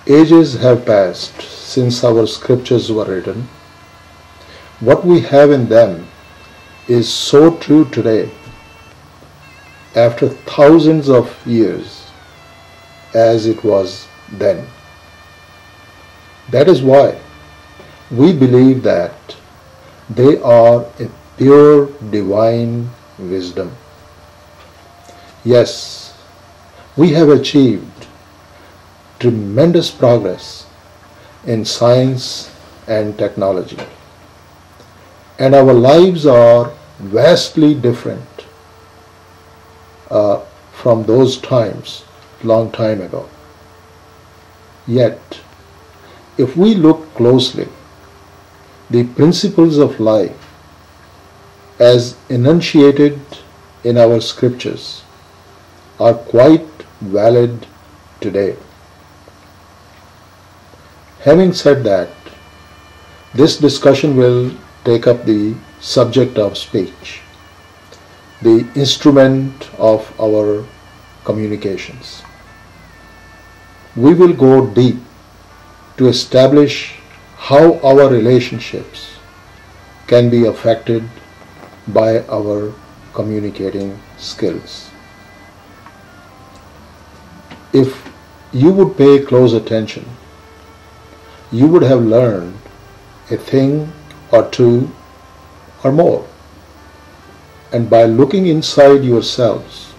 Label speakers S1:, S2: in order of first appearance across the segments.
S1: Ages have passed since our scriptures were written. What we have in them is so true today, after thousands of years, as it was then. That is why we believe that they are a pure divine wisdom. Yes, we have achieved tremendous progress in science and technology, and our lives are vastly different from those times long time ago. Yet, if we look closely, the principles of life as enunciated in our scriptures are quite valid today. Having said that, this discussion will take up the subject of speech, the instrument of our communications. We will go deep to establish how our relationships can be affected by our communicating skills. If you would pay close attention, you would have learned a thing or two or more. And by looking inside yourselves,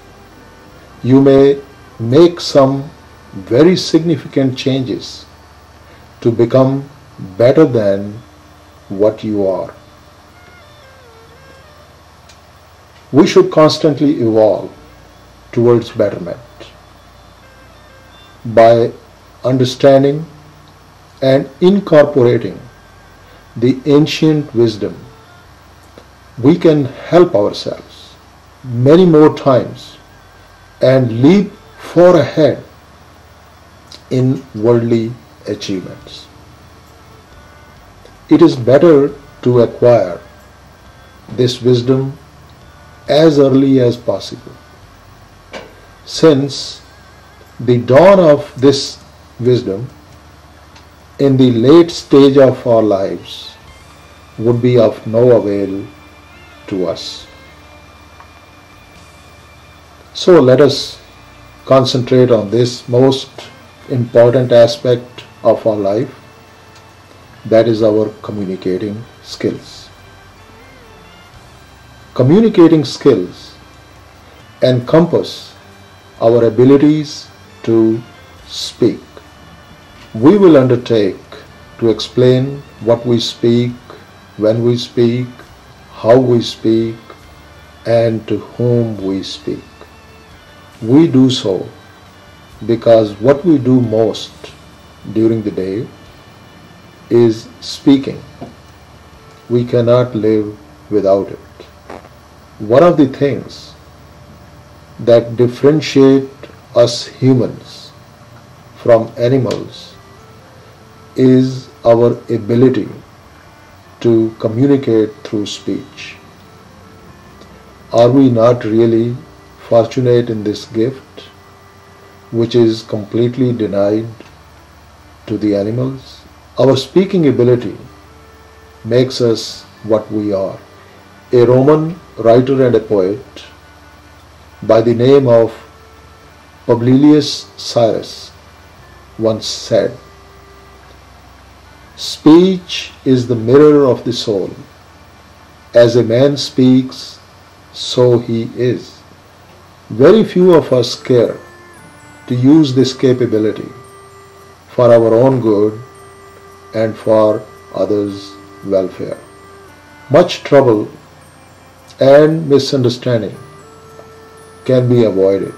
S1: you may make some very significant changes to become better than what you are. We should constantly evolve towards betterment by understanding and incorporating the ancient wisdom. We can help ourselves many more times and leap far ahead in worldly achievements. It is better to acquire this wisdom as early as possible, since the dawn of this wisdom in the late stage of our lives would be of no avail to us. So let us concentrate on this most important aspect of our life, that is our communicating skills. Communicating skills encompass our abilities to speak. We will undertake to explain what we speak, when we speak, how we speak, and to whom we speak. We do so because what we do most during the day is speaking. We cannot live without it. One of the things that differentiate us humans from animals is our ability to communicate through speech. Are we not really fortunate in this gift, which is completely denied to the animals? Our speaking ability makes us what we are. A Roman writer and a poet by the name of Publius Cyrus once said, "Speech is the mirror of the soul. As a man speaks, so he is." Very few of us care to use this capability for our own good and for others' welfare. Much trouble and misunderstanding can be avoided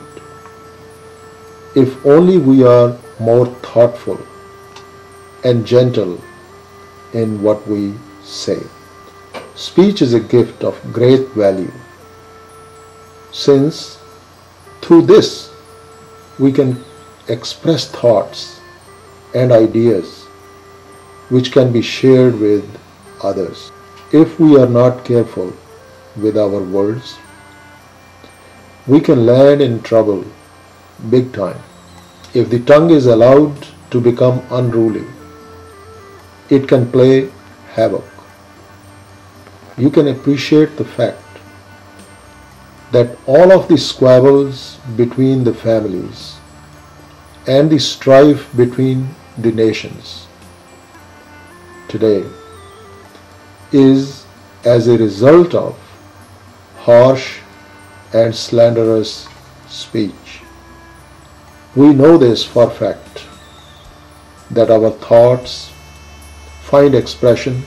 S1: if only we are more thoughtful and gentle in what we say. Speech is a gift of great value, since through this we can express thoughts and ideas which can be shared with others. If we are not careful with our words, we can land in trouble big time. If the tongue is allowed to become unruly. It can play havoc. You can appreciate the fact that all of the squabbles between the families and the strife between the nations today is as a result of harsh and slanderous speech. We know this for a fact, that our thoughts find expression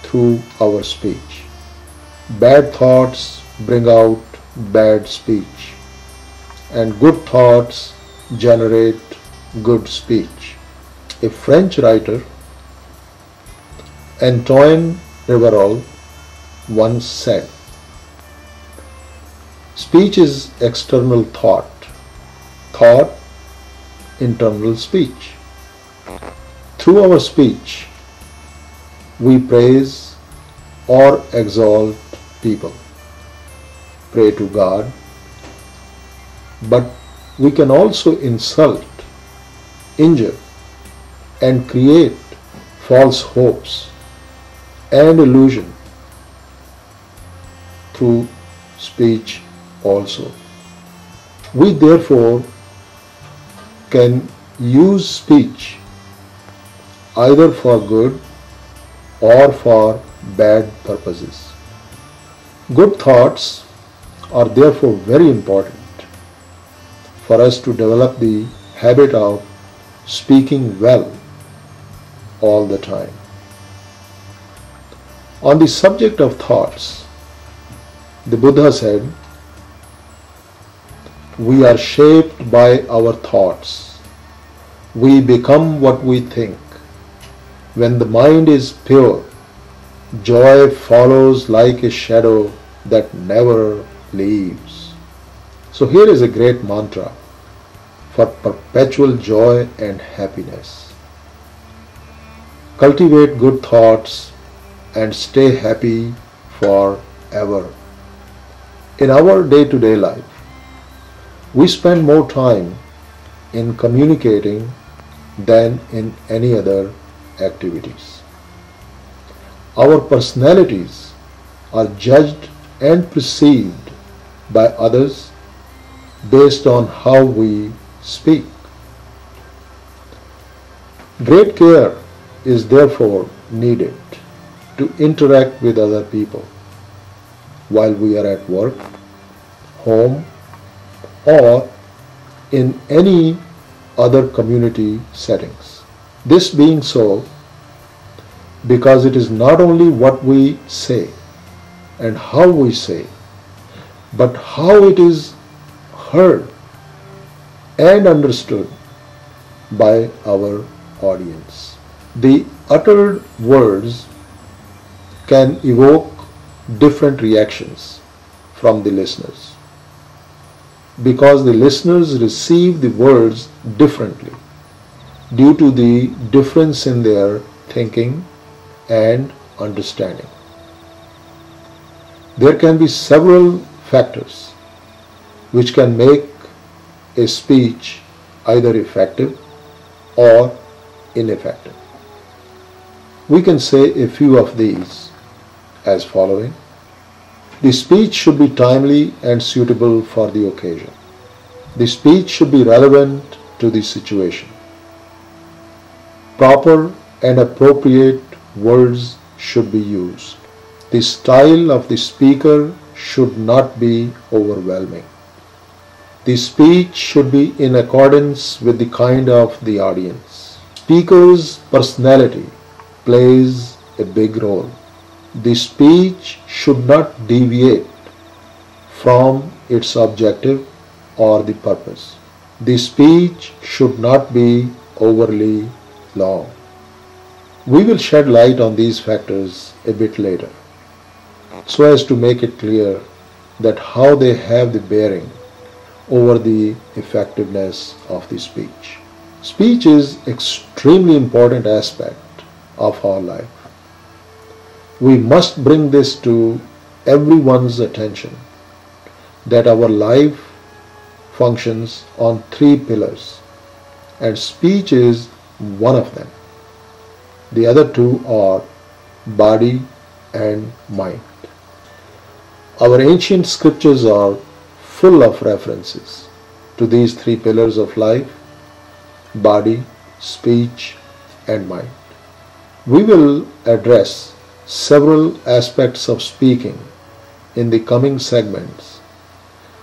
S1: through our speech. Bad thoughts bring out bad speech, and good thoughts generate good speech. A French writer, Antoine Rivarol, once said, "Speech is external thought, thought internal speech." Through our speech, we praise or exalt people, pray to God, but we can also insult, injure, and create false hopes and illusion through speech also. We therefore can use speech either for good or for bad purposes. Good thoughts are therefore very important for us to develop the habit of speaking well all the time. On the subject of thoughts, the Buddha said, "We are shaped by our thoughts. We become what we think. When the mind is pure, joy follows like a shadow that never leaves." So here is a great mantra for perpetual joy and happiness. Cultivate good thoughts and stay happy forever. In our day-to-day life, we spend more time in communicating than in any other activities. Our personalities are judged and perceived by others based on how we speak. Great care is therefore needed to interact with other people while we are at work, home, or in any other community settings. This being so, because it is not only what we say and how we say, but how it is heard and understood by our audience. The uttered words can evoke different reactions from the listeners, because the listeners receive the words differently due to the difference in their thinking and understanding. There can be several factors which can make a speech either effective or ineffective. We can say a few of these as following. The speech should be timely and suitable for the occasion. The speech should be relevant to the situation. Proper and appropriate words should be used. The style of the speaker should not be overwhelming. The speech should be in accordance with the kind of the audience. Speaker's personality plays a big role. The speech should not deviate from its objective or the purpose. The speech should not be overly long. We will shed light on these factors a bit later, so as to make it clear that how they have the bearing over the effectiveness of the speech. Speech is extremely important aspect of our life. We must bring this to everyone's attention, that our life functions on three pillars, and speech is one of them. The other two are body and mind. Our ancient scriptures are full of references to these three pillars of life: body, speech, and mind. We will address several aspects of speaking in the coming segments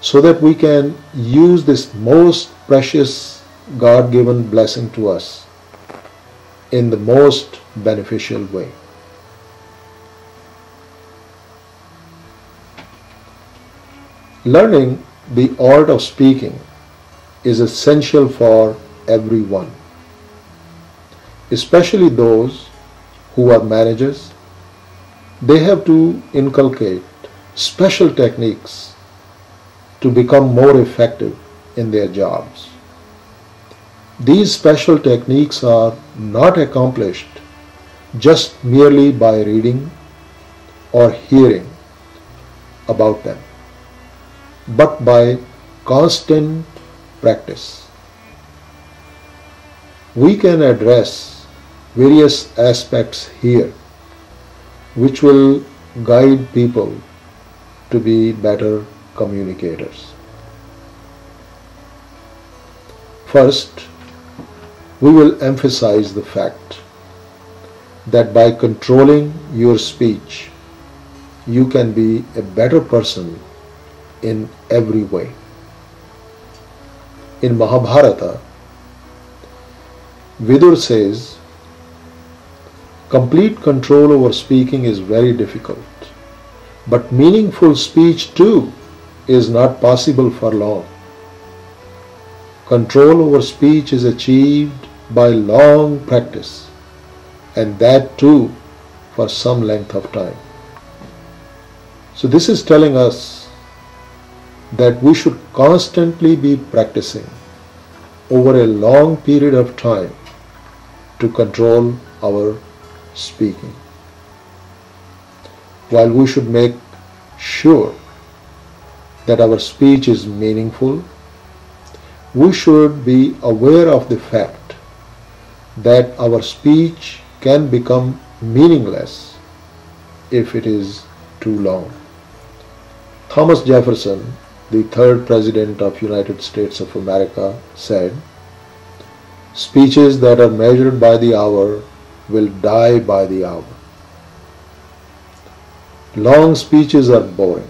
S1: so that we can use this most precious God-given blessing to us in the most beneficial way. Learning the art of speaking is essential for everyone, especially those who are managers. They have to inculcate special techniques to become more effective in their jobs. These special techniques are not accomplished just merely by reading or hearing about them, but by constant practice. We can address various aspects here which will guide people to be better communicators. First, we will emphasize the fact that by controlling your speech, you can be a better person in every way. In Mahabharata, Vidur says, complete control over speaking is very difficult, but meaningful speech too is not possible for long. Control over speech is achieved by long practice, and that too for some length of time. So this is telling us that we should constantly be practicing over a long period of time to control our speaking. While we should make sure that our speech is meaningful, we should be aware of the fact that our speech can become meaningless if it is too long. Thomas Jefferson, the third President of United States of America, said, "Speeches that are measured by the hour will die by the hour." Long speeches are boring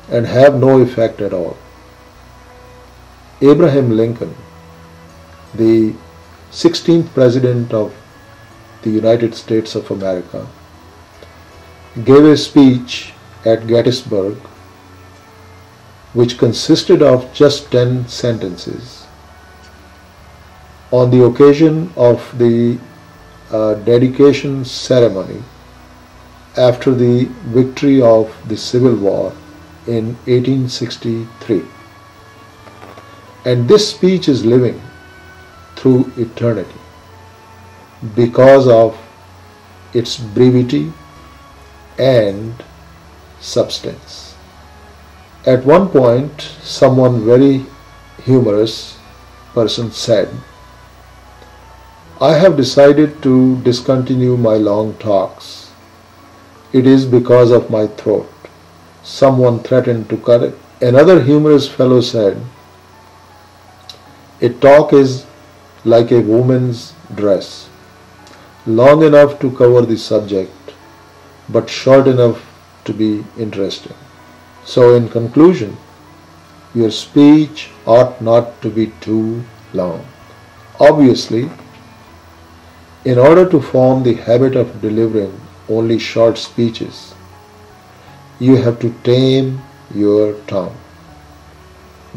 S1: and have no effect at all. Abraham Lincoln, the 16th President of the United States of America, gave a speech at Gettysburg which consisted of just 10 sentences on the occasion of the dedication ceremony after the victory of the Civil War in 1863. And this speech is living through eternity because of its brevity and substance. At one point, someone very humorous person said, "I have decided to discontinue my long talks. It is because of my throat." Someone threatened to cut it. Another humorous fellow said, "A talk is like a woman's dress, long enough to cover the subject, but short enough to be interesting." So in conclusion, your speech ought not to be too long. Obviously, in order to form the habit of delivering only short speeches, you have to tame your tongue,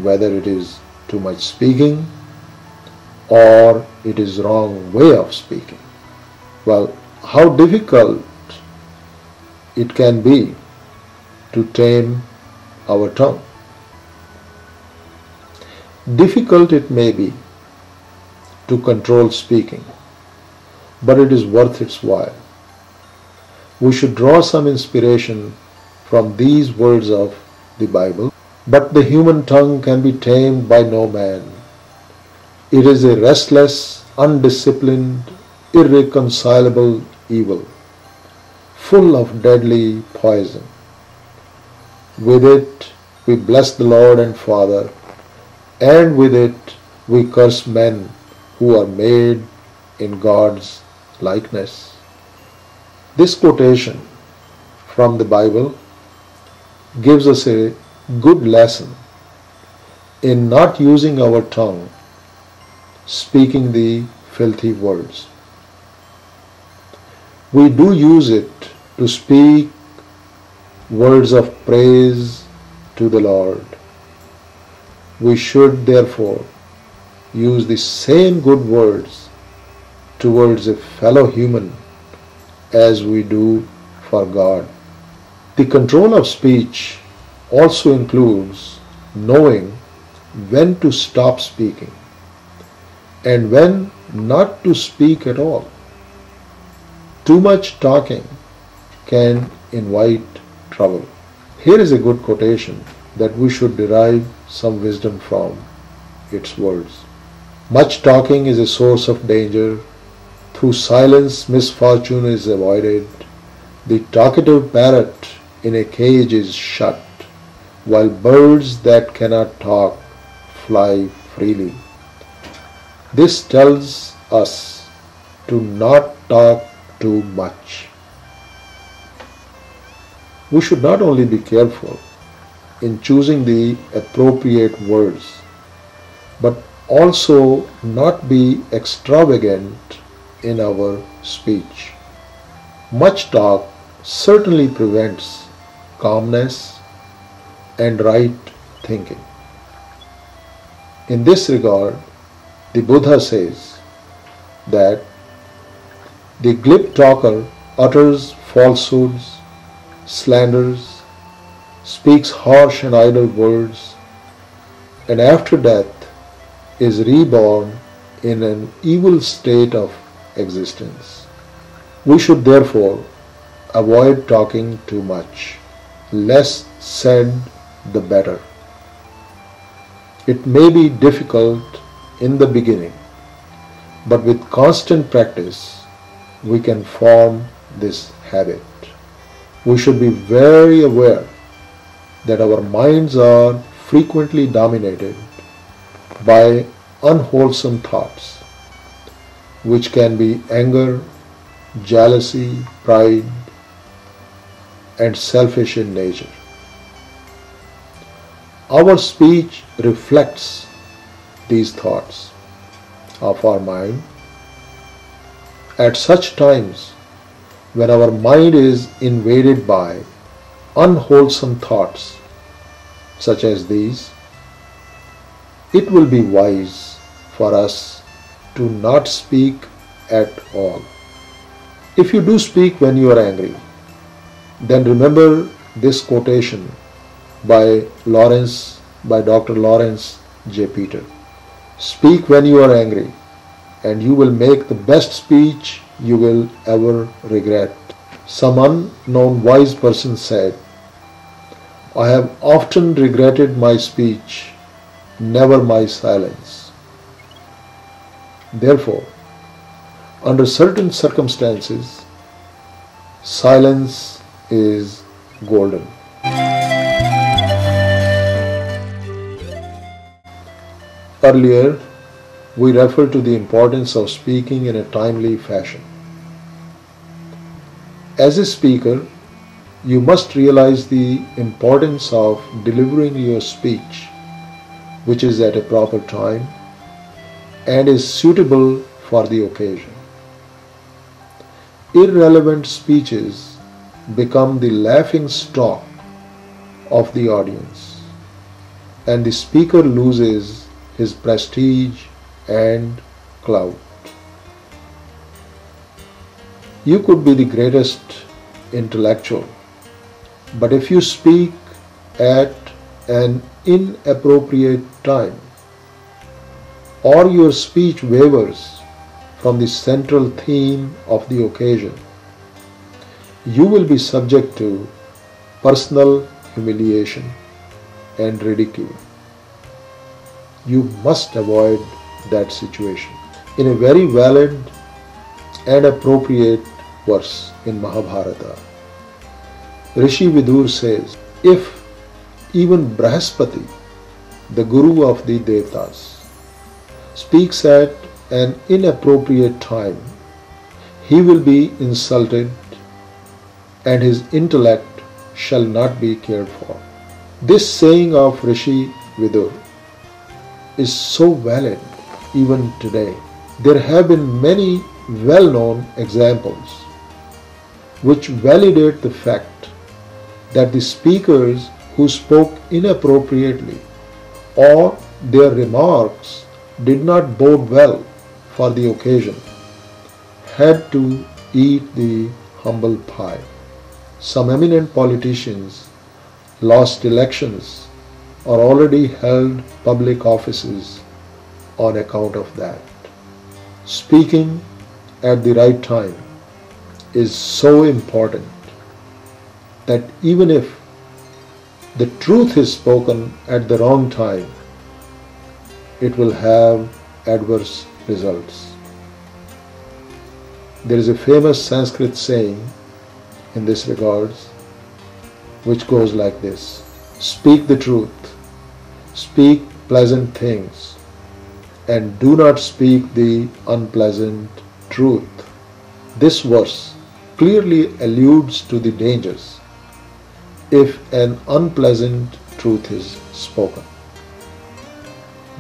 S1: whether it is too much speaking or it is wrong way of speaking. Well, how difficult it can be to tame our tongue. Difficult it may be to control speaking, but it is worth its while. We should draw some inspiration from these words of the Bible. "But the human tongue can be tamed by no man. It is a restless, undisciplined, irreconcilable evil, full of deadly poison. With it we bless the Lord and Father, and with it we curse men who are made in God's likeness. This quotation from the Bible gives us a good lesson in not using our tongue, speaking the filthy words. We do use it to speak words of praise to the Lord. We should therefore use the same good words towards a fellow human as we do for God. The control of speech also includes knowing when to stop speaking and when not to speak at all. Too much talking can invite trouble. Here is a good quotation that we should derive some wisdom from its words. Much talking is a source of danger. Through silence, misfortune is avoided. The talkative parrot in a cage is shut, while birds that cannot talk fly freely. This tells us to not talk too much. We should not only be careful in choosing the appropriate words, but also not be extravagant in our speech. Much talk certainly prevents calmness and right thinking. In this regard, the Buddha says that the glib talker utters falsehoods, slanders, speaks harsh and idle words, and after death is reborn in an evil state of existence. We should therefore avoid talking too much. Less said, the better. It may be difficult in the beginning, but with constant practice, we can form this habit. We should be very aware that our minds are frequently dominated by unwholesome thoughts, which can be anger, jealousy, pride, and selfish in nature. Our speech reflects these thoughts of our mind. At such times, when our mind is invaded by unwholesome thoughts such as these, it will be wise for us to not speak at all. If you do speak when you are angry, then remember this quotation by Dr. Lawrence J. Peter. Speak when you are angry, and you will make the best speech you will ever regret. Some unknown wise person said, I have often regretted my speech, never my silence. Therefore, under certain circumstances, silence is golden. Earlier, we referred to the importance of speaking in a timely fashion. As a speaker, you must realize the importance of delivering your speech, which is at a proper time and is suitable for the occasion. Irrelevant speeches become the laughing stock of the audience, and the speaker loses his prestige and clout. You could be the greatest intellectual, but if you speak at an inappropriate time, or your speech wavers from the central theme of the occasion, you will be subject to personal humiliation and ridicule. You must avoid that situation. In a very valid and appropriate verse in Mahabharata, Rishi Vidur says, if even Brahaspati, the guru of the Devtas, speaks at an inappropriate time, he will be insulted and his intellect shall not be cared for. This saying of Rishi Vidur is so valid even today. There have been many well-known examples which validate the fact that the speakers who spoke inappropriately or their remarks did not bode well for the occasion had to eat the humble pie. Some eminent politicians lost elections or already held public offices on account of that. Speaking at the right time is so important that even if the truth is spoken at the wrong time, it will have adverse results. There is a famous Sanskrit saying in this regards which goes like this: speak the truth, speak pleasant things, and do not speak the unpleasant truth. This verse clearly alludes to the dangers if an unpleasant truth is spoken.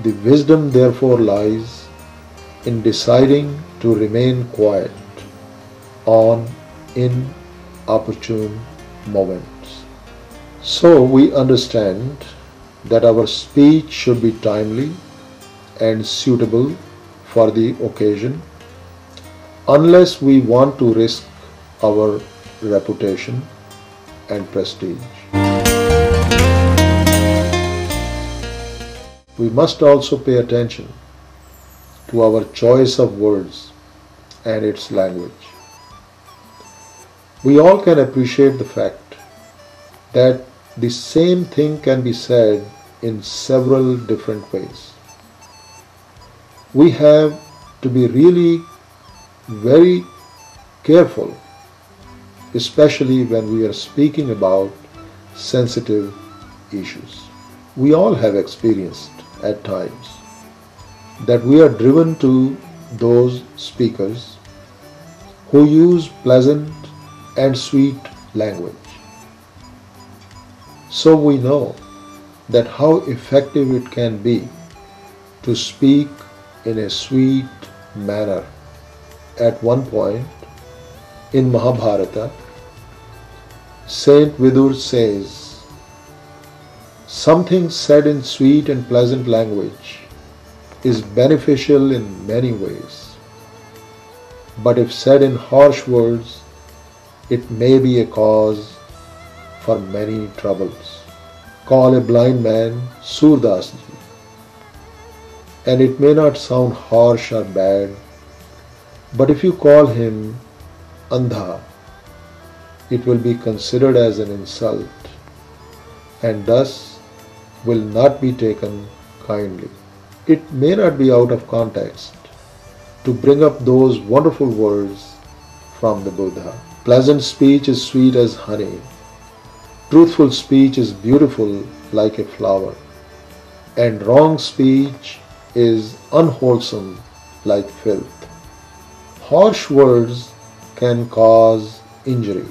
S1: The wisdom therefore lies in deciding to remain quiet on inopportune moments. So we understand that our speech should be timely and suitable for the occasion, unless we want to risk our reputation and prestige. We must also pay attention to our choice of words and its language. We all can appreciate the fact that the same thing can be said in several different ways. We have to be really very careful, especially when we are speaking about sensitive issues. We all have experienced at times that we are driven to those speakers who use pleasant and sweet language. So we know that how effective it can be to speak in a sweet manner. At one point in Mahabharata, Saint Vidur says, something said in sweet and pleasant language is beneficial in many ways, but if said in harsh words, it may be a cause for many troubles. Call a blind man Surdasji, and it may not sound harsh or bad, but if you call him Andha, it will be considered as an insult and thus will not be taken kindly. It may not be out of context to bring up those wonderful words from the Buddha. Pleasant speech is sweet as honey. Truthful speech is beautiful like a flower. And wrong speech is unwholesome like filth. Harsh words can cause injury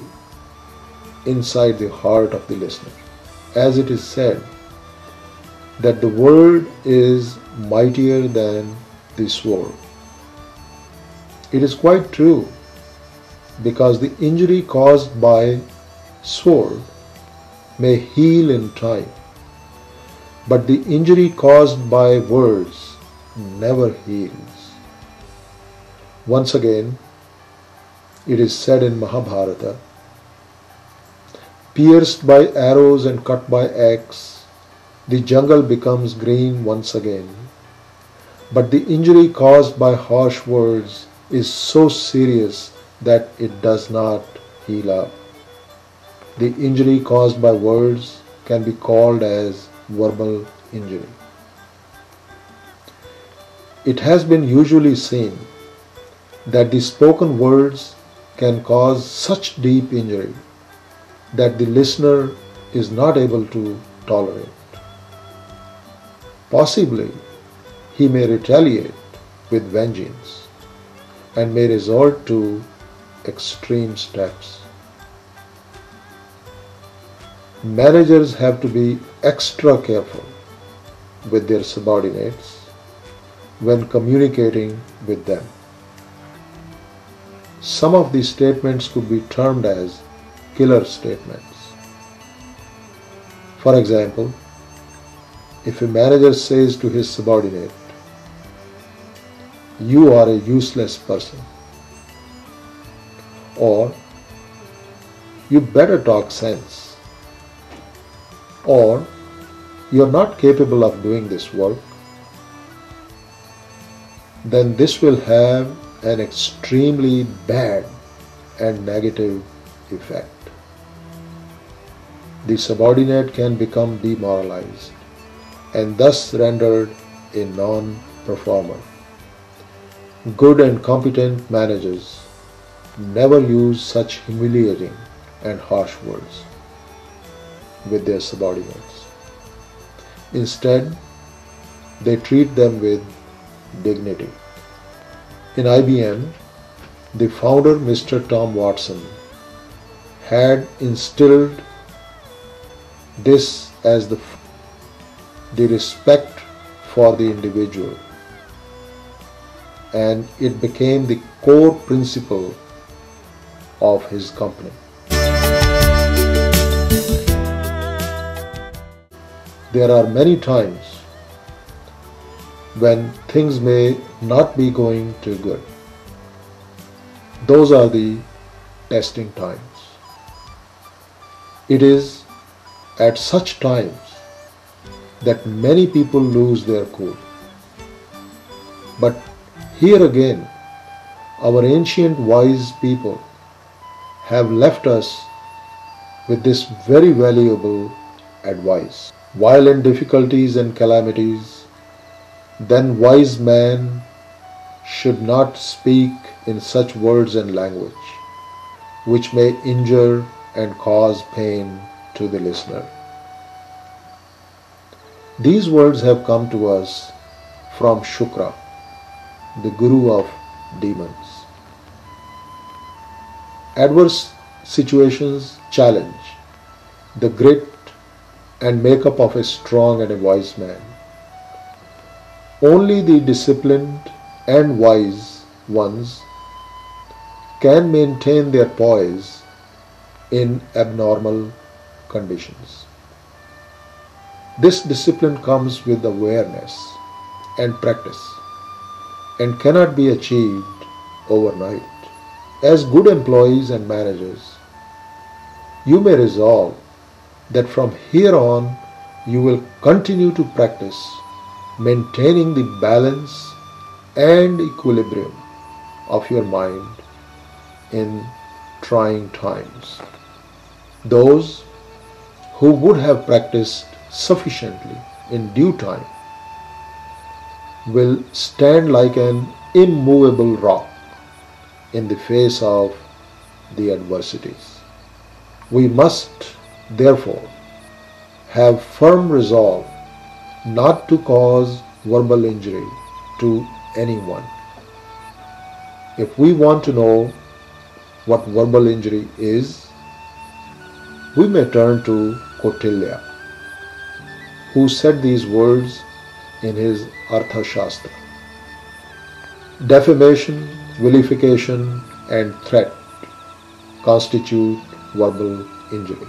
S1: inside the heart of the listener. As it is said, that the word is mightier than the sword. It is quite true, because the injury caused by sword may heal in time, but the injury caused by words never heals. Once again, it is said in Mahabharata, pierced by arrows and cut by axe, the jungle becomes green once again. But the injury caused by harsh words is so serious that it does not heal up. The injury caused by words can be called as verbal injury. It has been usually seen that the spoken words can cause such deep injury that the listener is not able to tolerate. Possibly, he may retaliate with vengeance and may resort to extreme steps. Managers have to be extra careful with their subordinates when communicating with them. Some of these statements could be termed as killer statements. For example, if a manager says to his subordinate, "You are a useless person," or "You better talk sense," or "You're not capable of doing this work," then this will have an extremely bad and negative effect. The subordinate can become demoralized and thus rendered a non-performer. Good and competent managers never use such humiliating and harsh words with their subordinates. Instead, they treat them with dignity. In IBM, the founder, Mr. Tom Watson, had instilled this as the respect for the individual, and it became the core principle of his company. There are many times when things may not be going too good. Those are the testing times. It is at such times that many people lose their cool. But here again, our ancient wise people have left us with this very valuable advice. While in difficulties and calamities, then wise man should not speak in such words and language which may injure and cause pain to the listener. These words have come to us from Shukra, the guru of demons. Adverse situations challenge the grit and makeup of a strong and a wise man. Only the disciplined and wise ones can maintain their poise in abnormal conditions. This discipline comes with awareness and practice and cannot be achieved overnight. As good employees and managers, you may resolve that from here on you will continue to practice maintaining the balance and equilibrium of your mind in trying times. Those who would have practiced sufficiently in due time will stand like an immovable rock in the face of the adversities. We must therefore have firm resolve not to cause verbal injury to anyone. If we want to know what verbal injury is, we may turn to Kautilya, who said these words in his Artha Shastra. Defamation, vilification, and threat constitute verbal injury.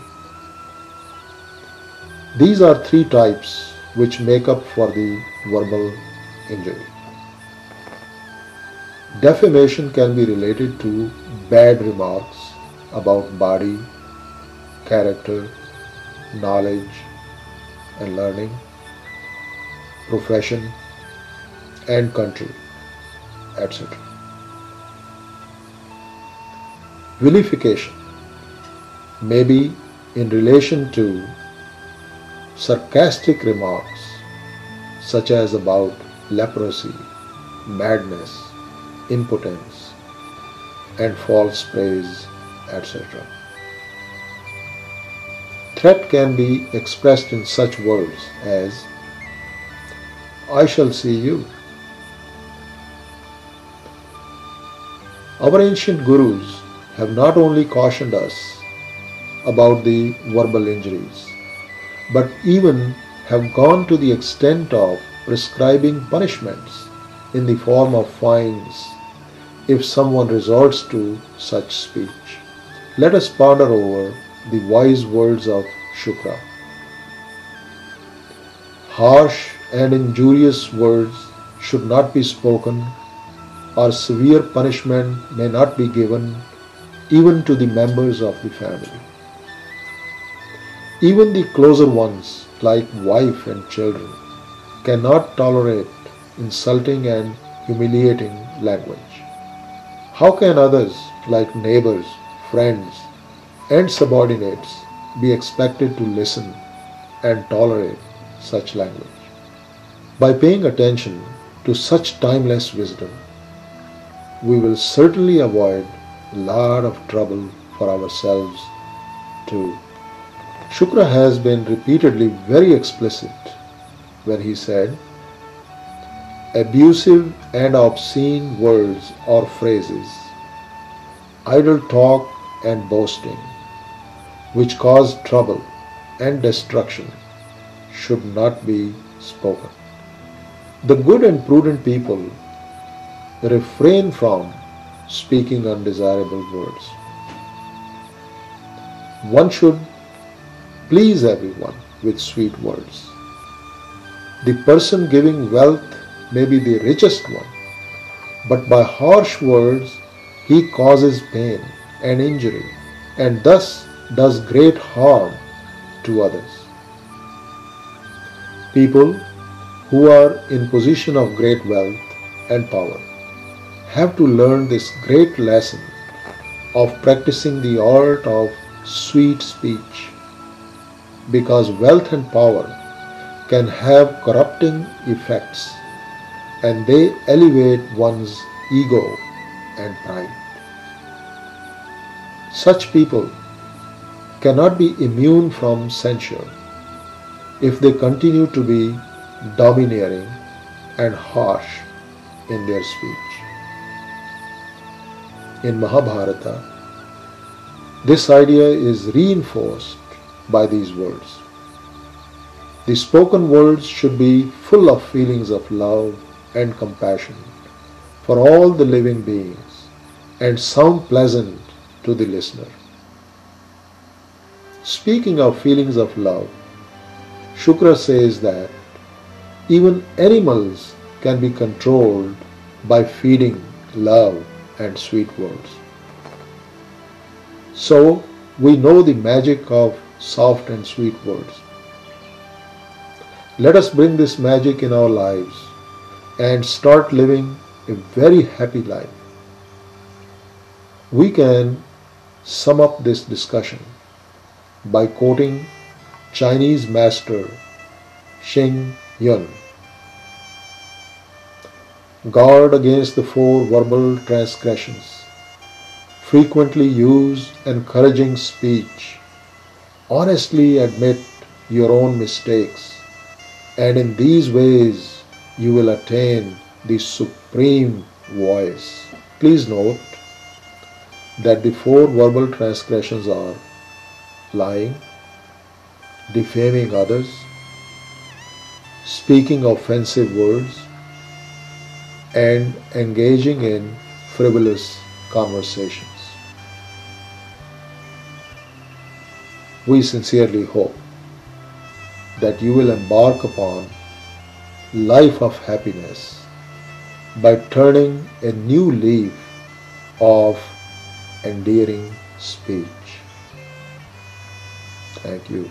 S1: These are three types which make up for the verbal injury. Defamation can be related to bad remarks about body, character, knowledge and learning, profession and country, etc. Vilification may be in relation to sarcastic remarks such as about leprosy, madness, impotence, and false praise, etc. Threat can be expressed in such words as, I shall see you. Our ancient gurus have not only cautioned us about the verbal injuries, but even have gone to the extent of prescribing punishments in the form of fines if someone resorts to such speech. Let us ponder over the wise words of Shukra. Harsh and injurious words should not be spoken, or severe punishment may not be given even to the members of the family. Even the closer ones, like wife and children, cannot tolerate insulting and humiliating language. How can others, like neighbors, friends, and subordinates, be expected to listen and tolerate such language? By paying attention to such timeless wisdom, we will certainly avoid a lot of trouble for ourselves too. Shukra has been repeatedly very explicit when he said, abusive and obscene words or phrases, idle talk and boasting, which cause trouble and destruction, should not be spoken. The good and prudent people refrain from speaking undesirable words. One should please everyone with sweet words. The person giving wealth may be the richest one, but by harsh words he causes pain and injury and thus does great harm to others. People who are in position of great wealth and power have to learn this great lesson of practicing the art of sweet speech, because wealth and power can have corrupting effects and they elevate one's ego and pride. Such people cannot be immune from censure if they continue to be domineering and harsh in their speech. In Mahabharata, this idea is reinforced by these words. The spoken words should be full of feelings of love and compassion for all the living beings and sound pleasant to the listener. Speaking of feelings of love, Shukra says that even animals can be controlled by feeding love and sweet words. So we know the magic of soft and sweet words. Let us bring this magic in our lives and start living a very happy life. We can sum up this discussion by quoting Chinese master Xing Yun. Guard against the 4 verbal transgressions. Frequently use encouraging speech. Honestly admit your own mistakes, and in these ways you will attain the supreme voice. Please note that the 4 verbal transgressions are lying, defaming others, speaking offensive words, and engaging in frivolous conversations. We sincerely hope that you will embark upon life of happiness by turning a new leaf of endearing speech. Thank you.